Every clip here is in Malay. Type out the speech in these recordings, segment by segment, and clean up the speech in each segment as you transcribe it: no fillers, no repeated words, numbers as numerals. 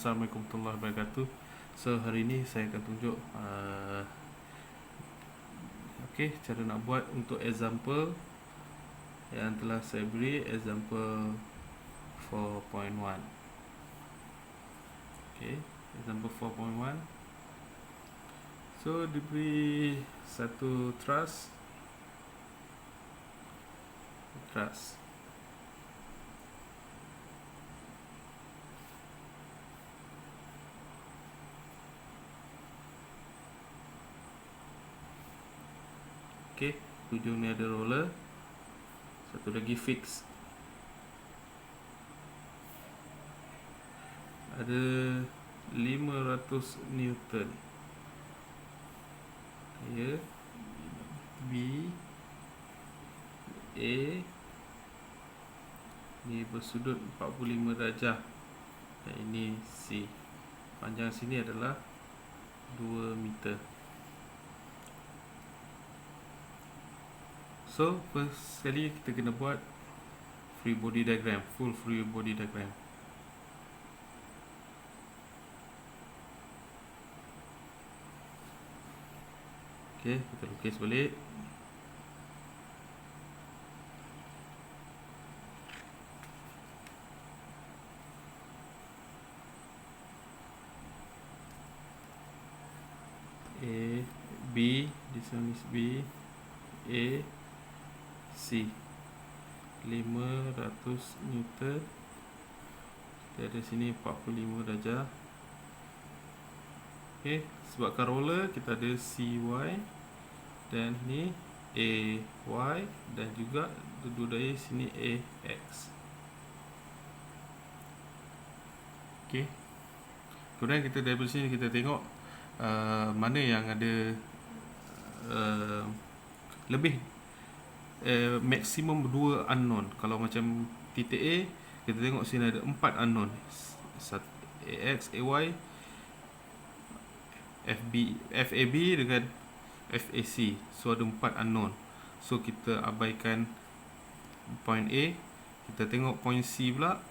Assalamualaikum warahmatullahi wabarakatuh. So hari ini saya akan tunjuk cara nak buat untuk example yang telah saya beri, example 4.1. Example 4.1. So diberi satu truss. Hujung ni ada roller, satu lagi fix. Ada 500 Newton. B, A ni bersudut 45 darjah dan ini C. Panjang sini adalah 2 meter. So first sekali kita kena buat full body diagram. Kita lukis balik. A, B, this one is B, A, C, 500 Newton. Kita ada sini 45 darjah. Sebabkan roller kita ada CY dan ni AY dan juga dua daya sini AX. Kemudian kita dari sini kita tengok mana yang ada lebih maksimum 2 unknown. Kalau macam titik A, kita tengok sini ada 4 unknown. AX, AY, FAB dengan FAC. So ada 4 unknown. So kita abaikan point A. Kita tengok point C pula,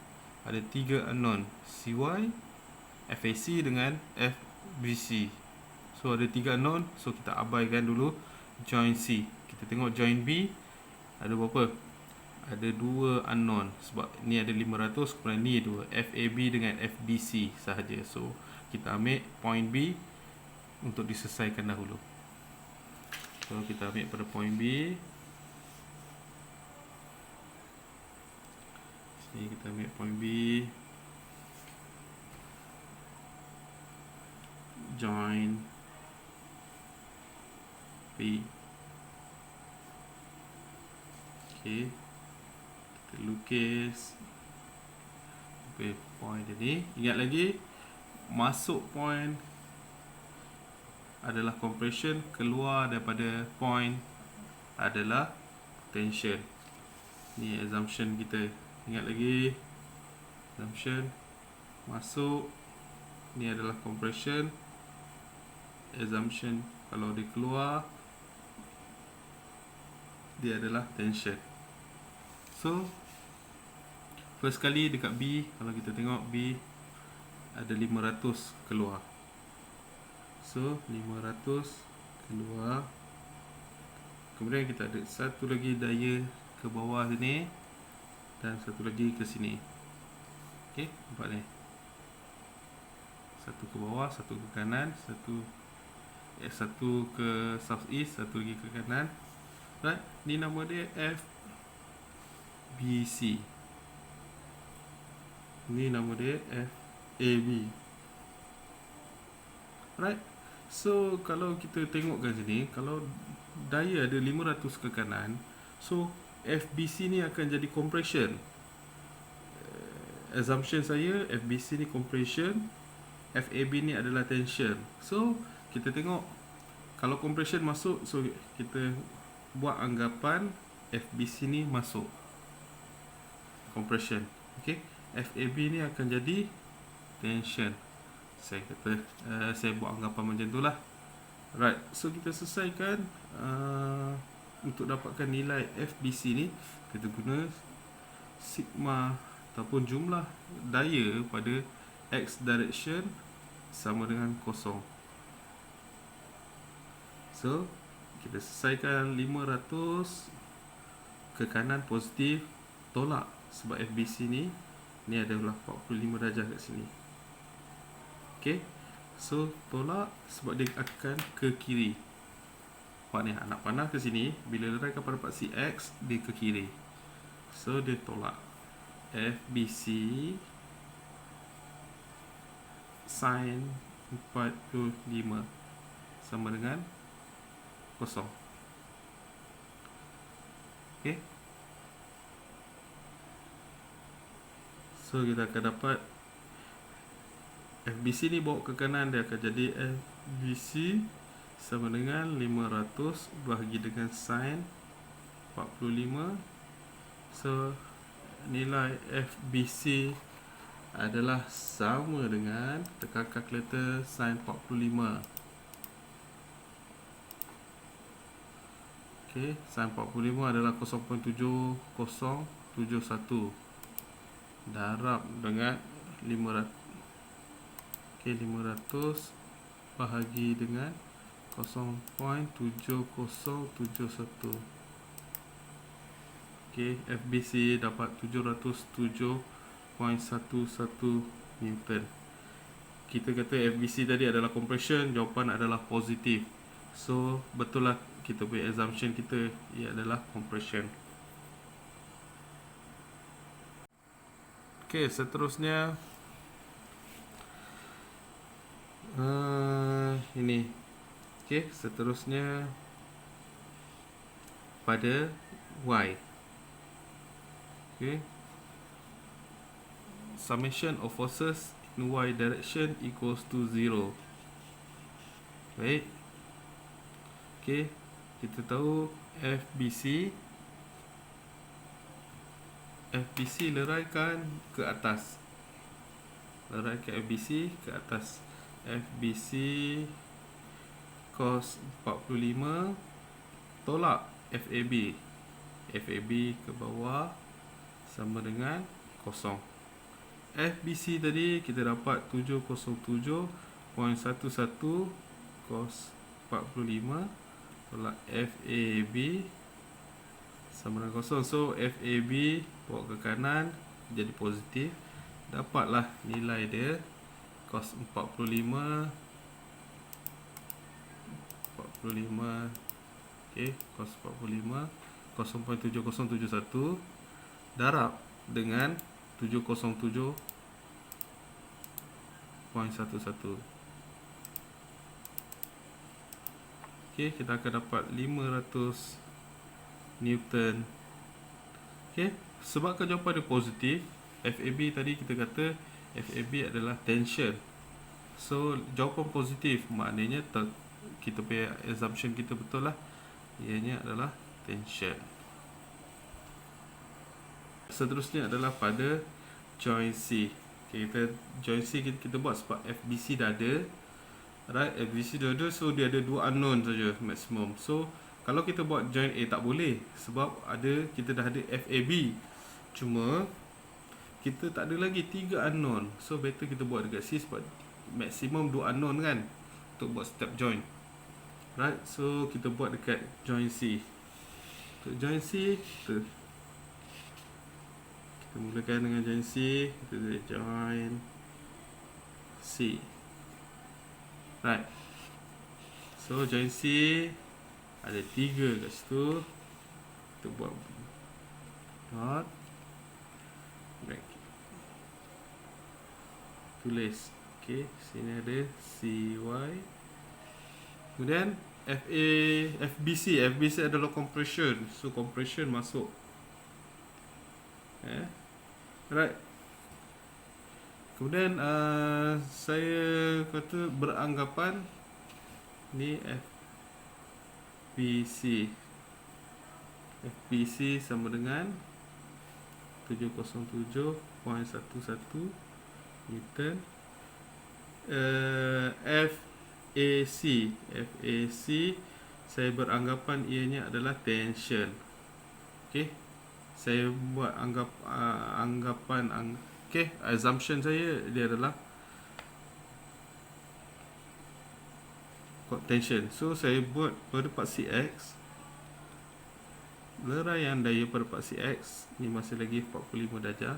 ada 3 unknown, CY, FAC dengan FBC. So ada 3 unknown. So kita abaikan dulu join C. Kita tengok join B, ada berapa? Ada 2 unknown. Sebab ni ada 500, kemudian ni 2, FAB dengan FBC sahaja. So kita ambil point B untuk diselesaikan dahulu. So kita ambil pada point B. Sini kita ambil point B, join B. Kita lukis point ini. Ingat lagi, masuk point adalah compression, keluar daripada point adalah tension. Ni assumption kita. Ingat lagi, assumption masuk ni adalah compression, assumption kalau dia keluar dia adalah tension. So first kali dekat B, kalau kita tengok B ada 500 keluar. So 500 keluar. Kemudian kita ada satu lagi daya ke bawah sini dan satu lagi ke sini. Nampak ni. Satu ke bawah, satu ke kanan, satu ke south east, satu lagi ke kanan. Right? Ni nama dia FBC. Ni nama dia FAB. Right? So kalau kita tengokkan sini, kalau daya ada 500 ke kanan, so FBC ni akan jadi compression. Assumption saya, FBC ni compression, FAB ni adalah tension. So kita tengok, kalau compression masuk, so kita buat anggapan FBC ni masuk compression. FAB ni akan jadi tension. Saya buat anggapan macam tu lah. Right, so kita selesaikan. Untuk dapatkan nilai FBC ni, kita guna sigma ataupun jumlah daya pada X direction sama dengan kosong. So kita selesaikan 500 ke kanan positif, tolak sebab FBC ni adalah 45 darjah kat sini. Okay, so tolak sebab dia akan ke kiri. Nampak ni, nak panah ke sini, bila leraikan pada paksi X, dia ke kiri. So dia tolak. FBC sin 45 sama dengan kosong. Okay, so kita akan dapat FBC ni bawa ke kanan, dia akan jadi FBC sama dengan 500 bahagi dengan sin 45. So nilai FBC adalah sama dengan, tekan kalkulator, sin 45. Okay, sin 45 adalah 0.7071 darab dengan 500. Okay, 500 bahagi dengan 0.7071. Okay, FBC dapat 707.11 Newton. Kita kata FBC tadi adalah compression, jawapan adalah positif. So betul lah, kita punya assumption kita ia adalah compression. Okay, seterusnya ini. Okay, seterusnya pada Y. Okay, summation of forces in Y direction equals to 0. Baik. Okay, kita tahu FBC leraikan ke atas. Leraikan FBC ke atas. FBC cos 45 tolak FAB. FAB ke bawah sama dengan kosong. FBC tadi kita dapat 707.11 cos 45 tolak FAB sama dengan kosong. So FAB bawa ke kanan jadi positif. Dapatlah nilai dia cos 45. Okay, cos 45 0.7071 darab dengan 707.11. Okay, kita akan dapat 500 Newton. Okay, sebab jawapan dia positif, FAB tadi kita kata FAB adalah tension. So jawapan positif maknanya kita punya assumption kita betul lah, ianya adalah tension. Seterusnya adalah pada joint C. Okay, joint C kita buat sebab FBC dah ada. Right, FBC dah ada, so dia ada dua unknown saja maximum. So kalau kita buat joint A tak boleh sebab kita dah ada FAB. Cuma kita tak ada lagi 3 unknown. So better kita buat dekat C sebab maximum 2 unknown kan untuk buat step joint. Right, so kita buat dekat joint C. Untuk joint C kita mulakan dengan joint C. Kita ada joint C. Right, so joint C ada 3 kat situ. Kita buat dot bracket, tulis. Okay, sini ada CY. Kemudian FBC adalah compression. So compression masuk. Right. Kemudian saya kata beranggapan ni FBC sama dengan 707.11 Newton. FAC saya beranggapan ianya adalah tension. Okay, saya buat anggapan okay, assumption saya dia adalah tension. So saya buat pada part CX, leraian daya pada part CX ni masih lagi 45 darjah.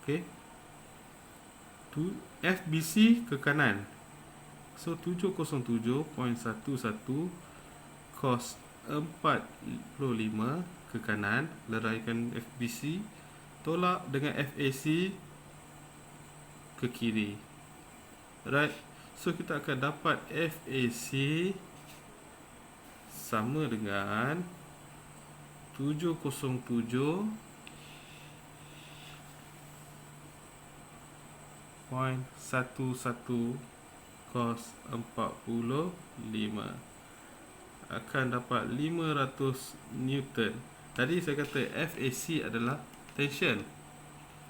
Okey. FBC ke kanan. So 707.11 cos 45 ke kanan, leraikan FBC, tolak dengan FAC ke kiri. Right. So kita akan dapat FAC sama dengan 707.11 cos 45 akan dapat 500 Newton. Tadi saya kata FAC adalah tension.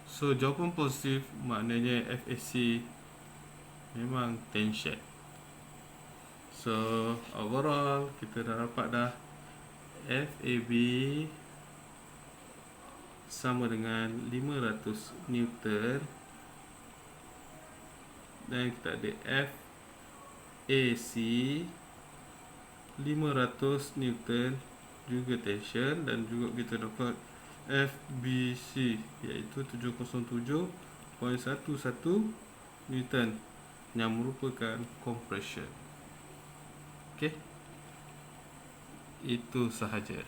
So jawapan positif, maknanya FAC memang tension. So overall kita dah dapat dah FAB sama dengan 500 Newton, dan kita ada FAC 500 Newton juga tension, dan juga kita dapat FBC iaitu 707.11 Newton yang merupakan compression. Okey, itu sahaja.